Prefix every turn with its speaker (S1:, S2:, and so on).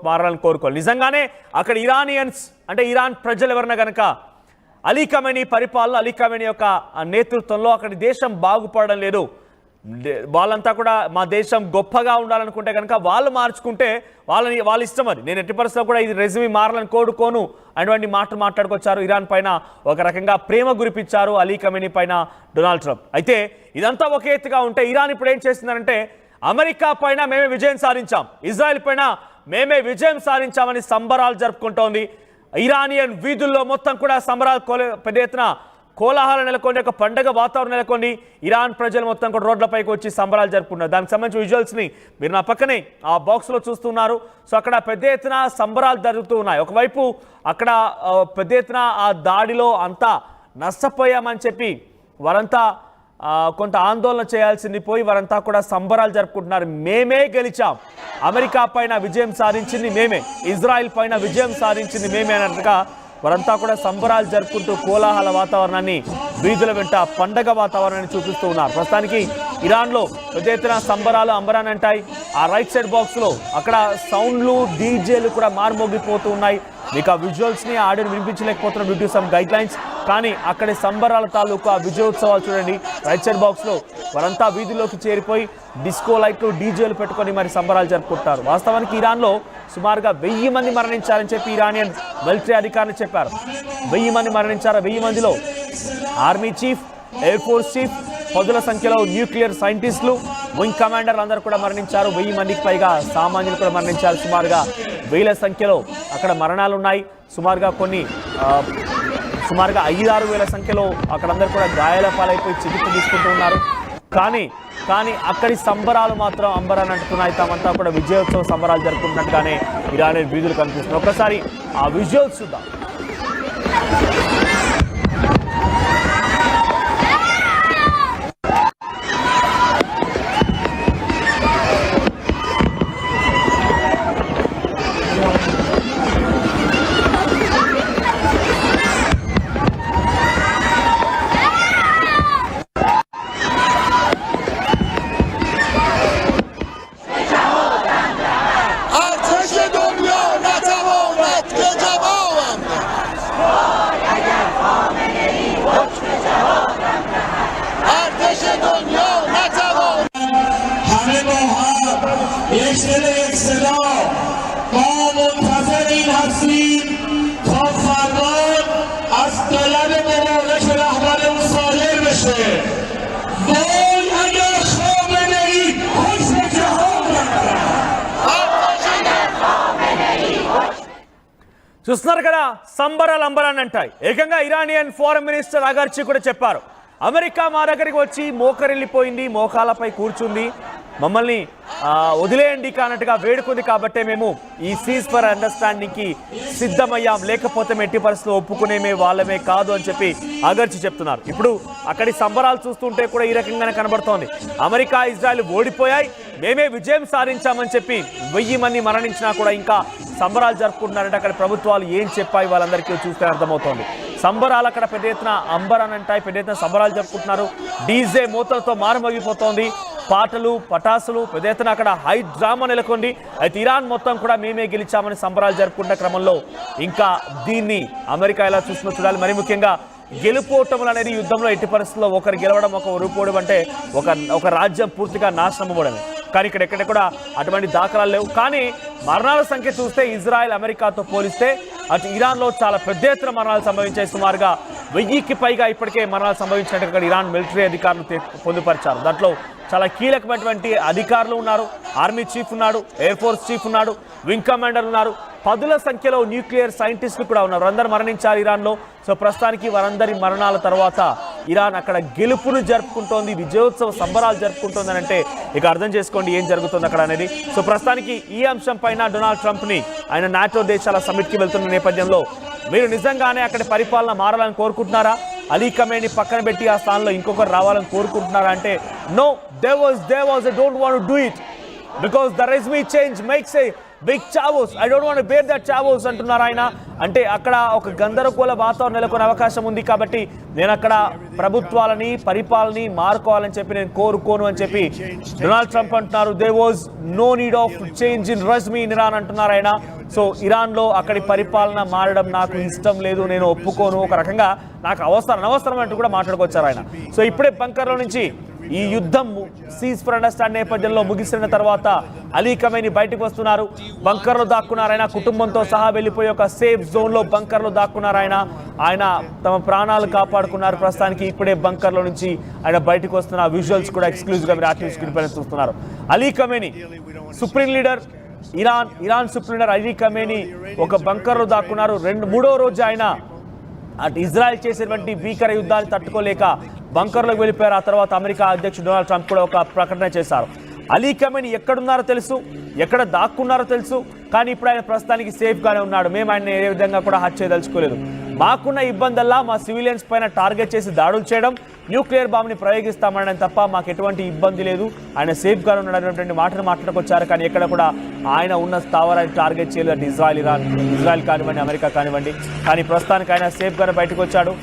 S1: మారాలని కోరుకోవాలి. నిజంగానే అక్కడ ఇరానియన్స్ అంటే ఇరాన్ ప్రజలు ఎవరన్నా కనుక అలీ ఖమేనీ పరిపాలన, అలీ ఖమేనీ యొక్క నేతృత్వంలో అక్కడి దేశం బాగుపడడం లేదు, వాళ్ళంతా కూడా మా దేశం గొప్పగా ఉండాలనుకుంటే కనుక వాళ్ళు మార్చుకుంటే వాళ్ళ ఇష్టం. అది నేను ఎట్టి పరిస్థితుల్లో కూడా ఇది రెజ్యూమి మారాలని కోరుకోను అటువంటి మాటలు మాట్లాడుకొచ్చారు. ఇరాన్ పైన ఒక రకంగా ప్రేమ గురిపించారు అలీ ఖమేనీ పైన డొనాల్డ్ ట్రంప్. అయితే ఇదంతా ఒక ఎత్తుగా ఉంటే ఇరాన్ ఇప్పుడు ఏం చేస్తుందంటే అమెరికా పైన మేమే విజయం సాధించాం, ఇజ్రాయెల్ పైన మేమే విజయం సాధించామని సంబరాలు జరుపుకుంటోంది. ఇరానియన్ వీధుల్లో మొత్తం కూడా సంబరాలు పెద్ద ఎత్తున కోలాహలం నెలకొని, ఒక పండగ వాతావరణం నెలకొని ఇరాన్ ప్రజలు మొత్తం కూడా రోడ్లపైకి వచ్చి సంబరాలు జరుపుకున్నారు. దానికి సంబంధించిన విజువల్స్ని మీరు నా పక్కనే ఆ బాక్స్లో చూస్తున్నారు. సో అక్కడ పెద్ద ఎత్తున సంబరాలు జరుగుతూ ఉన్నాయి. ఒకవైపు అక్కడ పెద్ద ఎత్తున ఆ దాడిలో అంతా నష్టపోయామని చెప్పి వారంతా కొంత ఆందోళన చేయాల్సింది పోయి వారంతా కూడా సంబరాలు జరుపుకుంటున్నారు. మేమే గెలిచాం, అమెరికా పైన విజయం సాధించింది మేమే, ఇజ్రాయెల్ పైన విజయం సాధించింది మేమే అన్నట్టుగా వారంతా కూడా సంబరాలు జరుపుకుంటూ కోలాహల వాతావరణాన్ని, వీధుల వెంట పండగ వాతావరణాన్ని చూపిస్తూ ఉన్నారు. ప్రస్తుతానికి ఇరాన్లో పెద్ద ఎత్తున సంబరాలు అంబరాన్ని అంటాయి. ఆ రైట్ సైడ్ బాక్స్లో అక్కడ సౌండ్లు, డీజేలు కూడా మారుమోగిపోతూ ఉన్నాయి. మీకు ఆ విజువల్స్ని ఆడియోని వినిపించలేకపోతున్నాం due to some guidelines. కానీ అక్కడి సంబరాల తాలూకు ఆ విజయోత్సవాలు చూడండి. రైట్ సైడ్ బాక్స్లో వారంతా వీధిలోకి చేరిపోయి డిస్కో లైట్లు, డీజేలు పెట్టుకొని మరి సంబరాలు జరుపుకుంటారు. వాస్తవానికి ఇరాన్లో సుమారుగా 1000 మంది మరణించారని చెప్పి ఇరానియన్ మిలిటరీ అధికారులు చెప్పారు. 1000 మంది మరణించారు. 1000 మందిలో army chief, air force chief, పదుల సంఖ్యలో న్యూక్లియర్ సైంటిస్టులు, వింగ్ కమాండర్లు అందరూ కూడా మరణించారు. 1000 మందికి పైగా సామాన్యులు కూడా మరణించారు. సుమారుగా 1000 సంఖ్యలో అక్కడ మరణాలు ఉన్నాయి. సుమారుగా 5-6 వేల సంఖ్యలో అక్కడందరూ కూడా గాయాల పాలైపోయి చికిత్స తీసుకుంటూ ఉన్నారు. కానీ అక్కడి సంబరాలు మాత్రం అంబరాన్ని అంటున్నాయి. తామంతా కూడా విజయోత్సవ సంబరాలు జరుపుకుంటున్నట్టుగానే ఇరానియన్ వీధులు కనిపిస్తున్నాయి. ఒక్కసారి ఆ విజువల్స్ చూద్దాం. చూస్తున్నారు కదా, సంబరాలు అంబరాన్ని అంటాయి. ఏకంగా ఇరానియన్ ఫారెన్ మినిస్టర్ అగర్చి కూడా చెప్పారు, అమెరికా మా దగ్గరికి వచ్చి మోకరిల్లిపోయింది, మోకాలపై కూర్చుంది, మమ్మల్ని వదిలేయండి అన్నట్టుగా వేడుకుంది. కాబట్టే మేము ఈ సీజ్ ఫర్ అండర్స్టాండింగ్కి సిద్ధమయ్యాం, లేకపోతే ఎట్టి పరిస్థితుల్లో ఒప్పుకునేమే వాళ్ళమే కాదు అని చెప్పి అగర్చి చెప్తున్నారు. ఇప్పుడు అక్కడి సంబరాలు చూస్తుంటే కూడా ఈ రకంగానే కనబడుతోంది. అమెరికా, ఇజ్రాయెల్ ఓడిపోయాయి, మేమే విజయం సాధించామని చెప్పి 1000 మంది మరణించినా కూడా ఇంకా సంబరాలు జరుపుకుంటున్నారంటే అక్కడ ప్రభుత్వాలు ఏం చెప్పాయి వాళ్ళందరికీ చూస్తే అర్థమవుతోంది. సంబరాలు అక్కడ పెద్ద ఎత్తున అంబరాన్ని అంటాయి, పెద్ద ఎత్తున సంబరాలు జరుపుకుంటున్నారు. డీజే మూతలతో మారుమోగిపోతోంది, పాటలు, పటాసులు, పెద్ద ఎత్తున అక్కడ హై డ్రామా నెలకొంది. అయితే ఇరాన్ మొత్తం కూడా మేమే గెలిచామని సంబరాలు జరుపుకుంటున్న క్రమంలో ఇంకా దీన్ని అమెరికా ఎలా చూస్తుందో చూడాలి. మరి ముఖ్యంగా గెలుపోవటములు అనేది యుద్ధంలో ఎట్టి పరిస్థితుల్లో ఒకరు గెలవడం, ఒక ఓడిపోవడం అంటే ఒక రాజ్యం పూర్తిగా నాశనం అవ్వడమే. కానీ ఇక్కడ కూడా అటువంటి దాఖలాలు లేవు. కానీ మరణాల సంఖ్య చూస్తే ఇజ్రాయెల్, అమెరికాతో పోలిస్తే అటు ఇరాన్లో చాలా పెద్ద ఎత్తున మరణాలు సంభవించాయి. సుమారుగా 1000కి పైగా ఇప్పటికే మరణాలు సంభవించినట్టు ఇక్కడ ఇరాన్ మిలిటరీ అధికారులు పొందుపరిచారు. దాంట్లో చాలా కీలకమైనటువంటి అధికారులు ఉన్నారు. ఆర్మీ చీఫ్ ఉన్నాడు, ఎయిర్ ఫోర్స్ చీఫ్ ఉన్నాడు, వింగ్ కమాండర్ ఉన్నారు, పదుల సంఖ్యలో న్యూక్లియర్ సైంటిస్టులు కూడా ఉన్నారు. అందరూ మరణించారు ఇరాన్లో. సో ప్రస్తుతానికి వారందరి మరణాల తర్వాత ఇరాన్ అక్కడ గెలుపును జరుపుకుంటోంది, విజయోత్సవ సంబరాలు జరుపుకుంటోంది అని అంటే ఇక అర్థం చేసుకోండి ఏం జరుగుతుంది అక్కడ అనేది. సో ప్రస్తుతానికి ఈ అంశం పైన డొనాల్డ్ ట్రంప్ని ఆయన నాటో దేశాల సమిట్కి వెళ్తున్న నేపథ్యంలో మీరు నిజంగానే అక్కడి పరిపాలన మారాలని కోరుకుంటున్నారా, అలీ ఖమేనీ పక్కన పెట్టి ఆ స్థానంలో ఇంకొకరు రావాలని కోరుకుంటున్నారా అంటే no, they was I don't want to do it because the resume change makes a big chaos, I don't want to bear that chaos అంటున్నారు ఆయన. అంటే అక్కడ ఒక గందరగోళ వాతావరణం నెలకొనే అవకాశం ఉంది కాబట్టి నేను అక్కడ ప్రభుత్వాలని పరిపాలనని మారుకోవాలని చెప్పి నేను కోరుకోను అని చెప్పి డొనాల్డ్ ట్రంప్ అంటున్నారు. They was no need of change in regime in Iran అంటున్నారు ఆయన. సో ఇరాన్లో అక్కడి పరిపాలన మారడం నాకు ఇష్టం లేదు, నేను ఒప్పుకోను, ఒక రకంగా నాకు అనవసరం అంటూ కూడా మాట్లాడుకొచ్చారు ఆయన. సో ఇప్పుడే బంకర్లో నుంచి ఈ యుద్ధం సీజ్ ఫర్ అండర్స్టాండ్ నేపథ్యంలో ముగిసిన తర్వాత అలీ ఖమేనీ బయటకు వస్తున్నారు. బంకర్లో దాక్కున్నారు ఆయన, కుటుంబంతో సహా వెళ్ళిపోయి ఒక సేఫ్ జోన్లో బంకర్లో దాక్కున్నారు ఆయన తమ ప్రాణాలు కాపాడుకున్నారు. ప్రస్తుతానికి ఇప్పుడే బంకర్లో నుంచి ఆయన బయటకు వస్తున్న విజువల్స్ కూడా ఎక్స్క్లూజివ్గా మీరు ఆర్టీవీ స్క్రీన్ పైన చూస్తున్నారు. Ali Khamenei supreme leader, Iran supreme leader Ali Khamenei ఒక బంకర్లో దాక్కున్నారు. మూడో రోజు ఆయన అటు ఇజ్రాయెల్ చేసేటువంటి భీకర యుద్ధాన్ని తట్టుకోలేక బంకర్లోకి వెళ్ళిపోయారు. ఆ తర్వాత అమెరికా అధ్యక్షుడు డొనాల్డ్ ట్రంప్ కూడా ఒక ప్రకటన చేశారు. అలీ ఖమేనీ ఎక్కడున్నారో తెలుసు, ఎక్కడ దాక్కున్నారో తెలుసు, కానీ ఇప్పుడు ఆయన ప్రస్తుతానికి సేఫ్గానే ఉన్నాడు. మేము ఆయన ఏ విధంగా కూడా హత్య చేయదలుచుకోలేదు. మాకున్న ఇబ్బందల్లా మా సివిలియన్స్ పైన టార్గెట్ చేసి దాడులు చేయడం, న్యూక్లియర్ బాంబ్ని ప్రయోగిస్తామనడం తప్ప మాకు ఎటువంటి ఇబ్బంది లేదు, ఆయన సేఫ్గానే ఉన్నాడనేటువంటి మాటను మాట్లాడుకొచ్చారు. కానీ ఎక్కడ కూడా ఆయన ఉన్న స్థావరాన్ని టార్గెట్ చేయలేదు. ఇజ్రాయెల్ కానివ్వండి, అమెరికా కానివ్వండి. కానీ ప్రస్తుతానికి ఆయన సేఫ్గానే బయటకు వచ్చాడు.